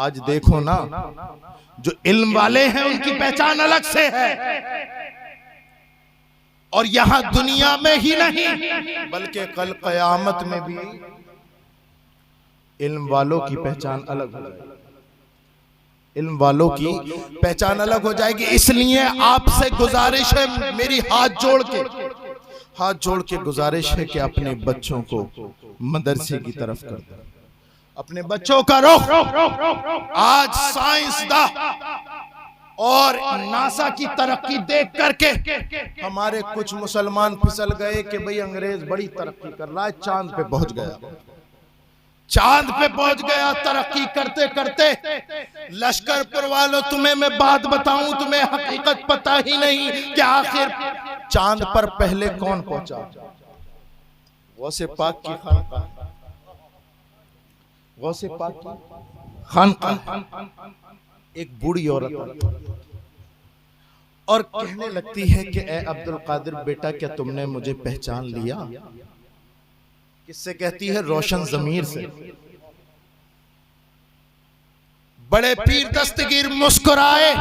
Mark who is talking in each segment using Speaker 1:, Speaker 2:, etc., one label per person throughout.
Speaker 1: آج دیکھو نا، جو علم والے ہیں ان کی پہچان الگ سے ہے، اور یہاں دنیا میں ہی نہیں بلکہ کل قیامت میں بھی علم والوں کی پہچان الگ ہو جائے گی، علم والوں کی پہچان الگ ہو جائے گی۔ اس لیے آپ سے گزارش ہے، میری ہاتھ جوڑ کے گزارش ہے کہ اپنے بچوں کو مدرسے کی طرف کر دیں، اپنے بچوں کا رخ۔ آج سائنسداں اور ناسا کی ترقی دیکھ کر کے ہمارے کچھ مسلمان پھسل گئے کہ بھئی انگریز بڑی ترقی کر رہا ہے، چاند پہ پہنچ گیا، ترقی کرتے کرتے لشکر پر والوں، تمہیں میں بات بتاؤں، تمہیں حقیقت پتہ ہی نہیں کہ آخر چاند پر پہلے کون پہنچا؟ غوث پاک کی خانقاہ ایک بوڑھی عورت اور کہنے لگتی ہے کہ اے عبد القادر بیٹا، کیا تم نے مجھے پہچان لیا؟ کس سے کہتی ہے؟ روشن ضمیر سے۔ بڑے پیر دستگیر مسکرائے،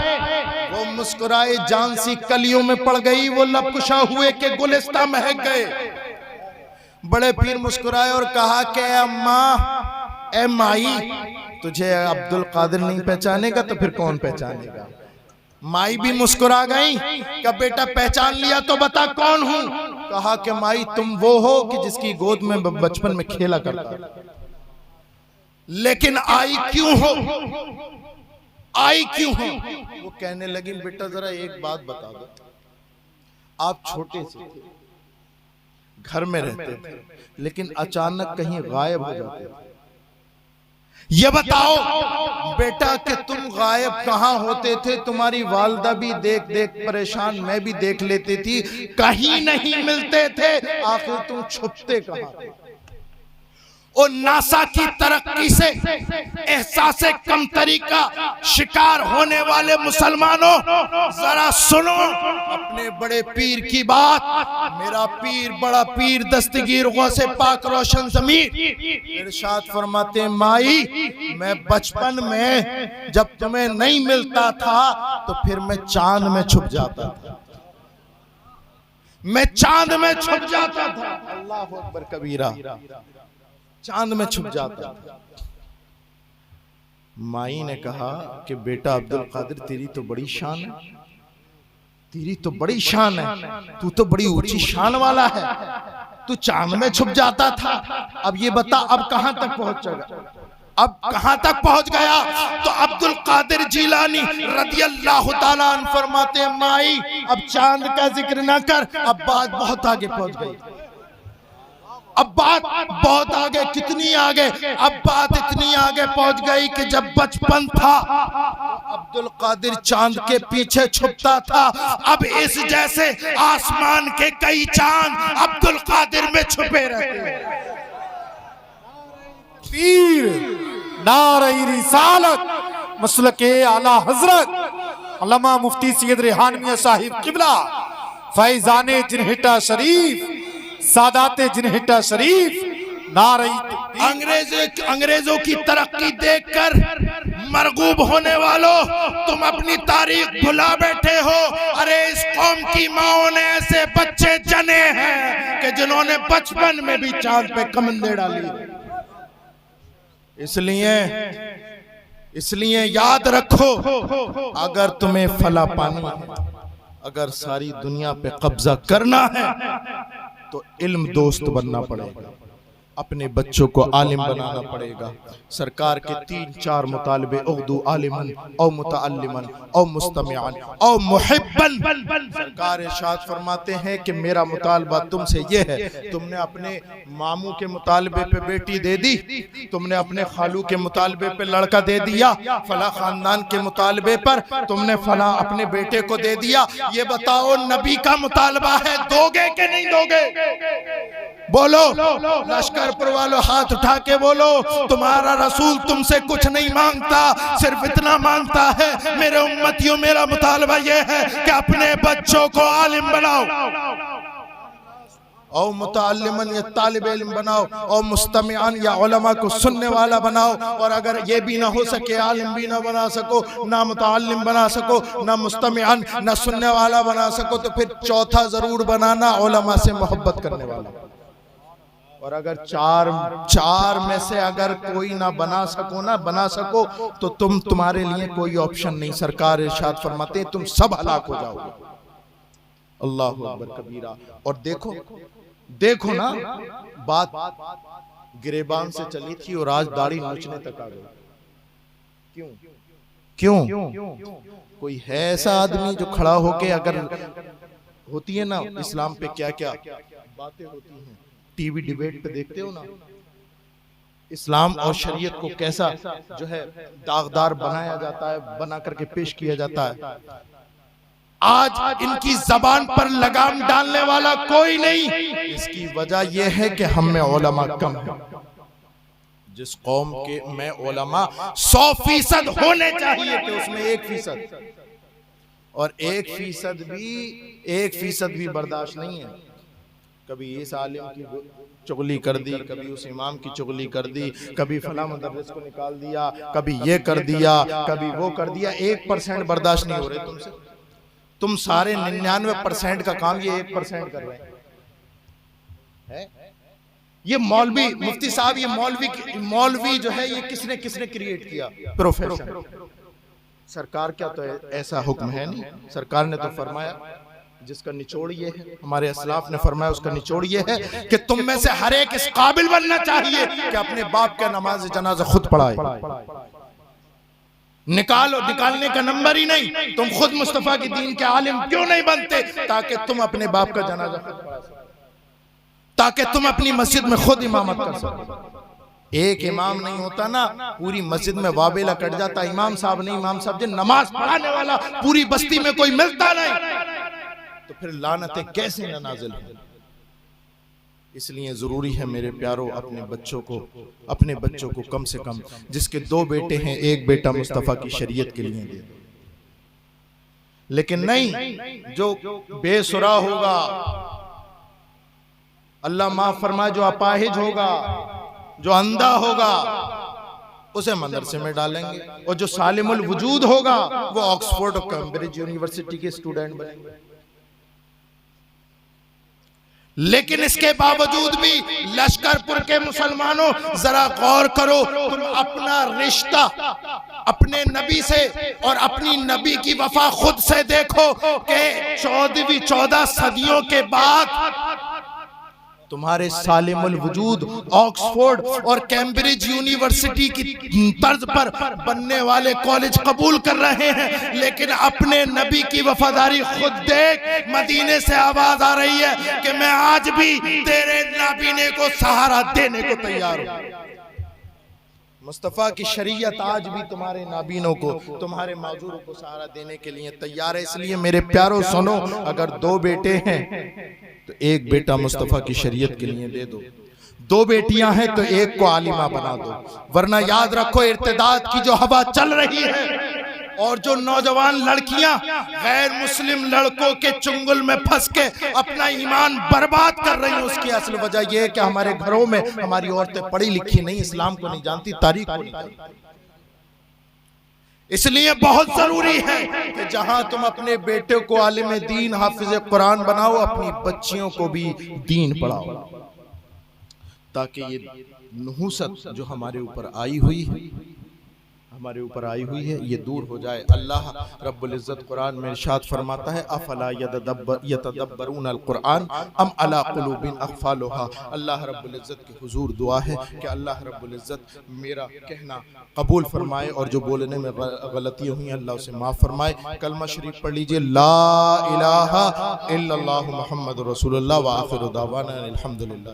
Speaker 1: وہ مسکرائے، جان سی کلیوں میں پڑ گئی، وہ لب کشا ہوئے کہ گلستہ مہک گئے۔ بڑے پیر مسکرائے اور کہا کہ اے اماں، اے مائی، تجھے عبد القادر نہیں پہچانے گا تو پھر کون پہچانے گا؟ مائی بھی مسکرا گئی کہ بیٹا پہچان لیا تو بتا کون ہوں؟ کہا کہ مائی تم وہ ہو کہ جس کی گود میں بچپن میں کھیلا کرتا، لیکن آئی کیوں ہو؟ وہ کہنے لگی بیٹا ذرا ایک بات بتا دو، آپ چھوٹے سے تھے، گھر میں رہتے تھے، لیکن اچانک کہیں غائب ہو جاتے تھے، یہ بتاؤ بیٹا کہ تم غائب کہاں ہوتے تھے؟ تمہاری والدہ بھی دیکھ پریشان، میں بھی دیکھ لیتی تھی، کہیں نہیں ملتے تھے، آخر تم چھپتے کہاں تھے؟ اور ناسا کی ترقی سے احساس کمتری کا شکار ہونے والے مسلمانوں، ذرا سنو اپنے بڑے پیر کی بات۔ میرا پیر، بڑا پیر دستگیر غوث پاک روشن ضمیر ارشاد فرماتے ہیں، مائی میں بچپن میں جب تمہیں نہیں ملتا تھا تو پھر میں چاند میں چھپ جاتا تھا، اللہ اکبر کبیرہ، چاند میں چھپ جاتا تھا۔ مائی نے کہا کہ بیٹا عبد القادر تیری تو بڑی شان ہے، تو تو بڑی اونچی شان والا ہے، تو چاند میں چھپ جاتا تھا، اب یہ بتا اب کہاں تک پہنچ گیا؟ تو عبد القادر جیلانی رضی اللہ تعالیٰ عنہ فرماتے ہیں، مائی اب چاند کا ذکر نہ کر، اب بات بہت آگے پہنچ گئی، کتنی آگے؟ اب بات اتنی آگے پہنچ گئی کہ جب بچپن تھا عبد القادر چاند کے پیچھے چھپتا تھا، اب اس جیسے آسمان کے کئی چاند عبد القادر میں چھپے رہتے ہیں۔
Speaker 2: پیر نعرہ رسالت مسلک اعلیٰ حضرت علامہ مفتی سید ریحان میاں صاحب قبلہ، فیضان جنہٹا شریف، سادات جنہٹا شریف، نعرہ
Speaker 1: انگریزوں کی ترقی دیکھ کر مرغوب ہونے والوں، تم اپنی تاریخ بھلا بیٹھے ہو۔ ارے اس قوم کی ماؤں نے ایسے بچے جنے ہیں کہ جنہوں نے بچپن میں بھی چاند پہ کمندے ڈالی۔ اس لیے یاد رکھو، اگر تمہیں فلاح پانی ہے، اگر ساری دنیا پہ قبضہ کرنا ہے تو علم دوست بننا پڑے گا، اپنے بچوں کو عالم بنانا پڑے گا۔ سرکار کے 3-4 مطالبے، اغدو عالماً او متعلماً او مستمعاً او محباً۔ سرکار ارشاد فرماتے ہیں کہ میرا مطالبہ تم سے یہ ہے، تم نے اپنے ماموں کے مطالبے پہ بیٹی دے دی، تم نے اپنے خالو کے مطالبے پہ لڑکا دے دیا، فلاں خاندان کے مطالبے پر تم نے فلاں اپنے بیٹے کو دے دیا، یہ بتاؤ نبی کا مطالبہ ہے، دو گے کہ نہیں دو گے؟ بولو، لشکر پر والو ہاتھ اٹھا کے بولو، تمہارا رسول تم سے کچھ نہیں مانگتا، صرف اتنا مانگتا ہے، میرے امتیوں میرا مطالبہ یہ ہے کہ اپنے بچوں کو عالم بناؤ۔ او متعلمن یا طالب علم بناؤ، او مستمعان یا علماء کو سننے والا بناؤ، اور اگر یہ بھی نہ ہو سکے، عالم بھی نہ بنا سکو، نہ متعلم بنا سکو، نہ مستمعان نہ سننے والا بنا سکو، تو پھر چوتھا ضرور بنانا علماء سے محبت کرنے والا۔ اور اگر چار میں سے اگر کوئی نہ بنا سکو تو تمہارے لیے کوئی آپشن نہیں، سرکار ارشاد فرماتے ہیں تم سب ہلاک ہو جاؤ گے۔ اللہ اکبر کبیرہ۔ اور دیکھو نا، بات گریبان سے چلی تھی اور آج داڑھی نوچنے تک آ گئی۔ کیوں؟ کوئی ہے ایسا آدمی جو کھڑا ہو کے، اگر ہوتی ہے نا اسلام پہ کیا باتیں ہوتی ہیں، ٹی وی ڈیبیٹ پہ دیکھتے ہو نا، اسلام اور شریعت کو کیسا جو ہے داغدار بنایا جاتا ہے، بنا کر کے پیش کیا جاتا ہے۔ آج ان کی زبان پر لگام ڈالنے والا کوئی نہیں۔ اس کی وجہ یہ ہے کہ ہم میں علماء کم ہیں۔ جس قوم کے میں علماء 100% ہونے چاہیے تھے، اس میں 1%، اور 1% بھی برداشت نہیں ہے۔ کبھی اس عالم کی چغلی کر دی، کبھی اس امام کی چغلی کر دی، کبھی فلاں مدرس کو نکال دیا، کبھی یہ کر دیا، کبھی وہ کر دیا۔ 1% برداشت نہیں ہو رہے تم سے۔ تم سارے 99% کا کام یہ 1% کر رہے ہیں۔ یہ مولوی، مفتی صاحب، یہ مولوی جو ہے، یہ کس نے کریٹ کیا؟ پروفیشن۔ سرکار کیا تو ایسا حکم ہے نہیں۔ سرکار نے تو فرمایا، جس کا نچوڑ یہ ہے، ہمارے اسلاف نے فرمایا اس کا نچوڑ یہ ہے کہ تم میں سے ہر ایک اس قابل بننا چاہیے کہ اپنے باپ کا نماز جنازہ خود پڑھائے۔ نکالنے کا نمبر ہی نہیں، تم خود مصطفیٰ کی دین کے عالم کیوں نہیں بنتے تاکہ تم اپنے باپ کا جنازہ خود پڑھا سکو، تاکہ تم اپنی مسجد میں خود امامت کر سکو۔ ایک امام نہیں ہوتا نا، پوری مسجد میں وابلہ کٹ جاتا۔ امام صاحب نہیں، امام صاحب جو نماز پڑھانے والا پوری بستی میں کوئی ملتا نہیں، تو پھر لعنتیں کیسے نہ نازل ہیں۔ اس لیے ضروری ہے میرے پیاروں، اپنے بچوں کو کم سے کم، جس کے 2 بیٹے ہیں، 1 بیٹا مصطفیٰ کی شریعت کے لیے دے دو۔ لیکن نہیں، جو بے سرا ہوگا، اللہ معاف فرمائے، جو اپاہج ہوگا، جو اندھا ہوگا، اسے مدرسے میں ڈالیں گے، اور جو سالم الوجود ہوگا وہ آکسفورڈ اور کیمبرج یونیورسٹی کے اسٹوڈنٹ بنیں گے۔ لیکن اس کے باوجود بھی لشکر پور کے مسلمانوں، ذرا غور کرو، تم اپنا رشتہ اپنے نبی سے اور اپنی نبی کی وفا خود سے دیکھو کہ 14 صدیوں کے بعد تمہارے سالم الوجود آکسفورڈ اور کیمبرج یونیورسٹی کی طرز پر بننے والے کالج قبول کر رہے ہیں، لیکن اپنے نبی کی وفاداری خود دیکھ۔ مدینے سے آواز آ رہی ہے کہ میں آج بھی تیرے نابینے کو سہارا دینے کو تیار ہوں۔ مصطفیٰ کی شریعت آج بھی تمہارے نابینوں کو، تمہارے معذوروں کو سہارا دینے کے لیے تیار ہے۔ اس لیے میرے پیاروں سنو، اگر 2 بیٹے ہیں تو 1 بیٹا مصطفیٰ کی شریعت کے لیے دے دو، 2 بیٹیاں ہیں تو 1 کو عالمہ بنا دو، ورنہ یاد رکھو ارتداد کی جو ہوا چل رہی ہے، اور جو نوجوان لڑکیاں غیر مسلم لڑکوں کے چنگل میں پھنس کے اپنا ایمان برباد کر رہی ہیں، اس کی اصل وجہ یہ ہے کہ ہمارے گھروں میں ہماری عورتیں پڑھی لکھی نہیں، اسلام کو نہیں جانتی، تاریخ کو نہیں جانتی۔ اس لیے بہت ضروری ہے کہ جہاں تم اپنے بیٹے کو عالم دین، حافظ قرآن بناؤ، اپنی بچیوں کو بھی دین پڑھاؤ، تاکہ یہ نحوست جو ہمارے اوپر آئی ہوئی ہے یہ دور ہو جائے۔ اللہ رب العزت قرآن میں ارشاد فرماتا ہے، افلا یتدبرون القرآن ام علی قلوب اقفالها۔ اللہ رب العزت کے حضور دعا ہے کہ اللہ رب العزت میرا کہنا قبول فرمائے، اور جو بولنے میں غلطیاں ہوئی اللہ اسے معاف فرمائے۔ کلمہ شریف پڑھ لیجئے، لا الہ الا اللہ محمد رسول اللہ، وآخر دعوانا الحمدللہ۔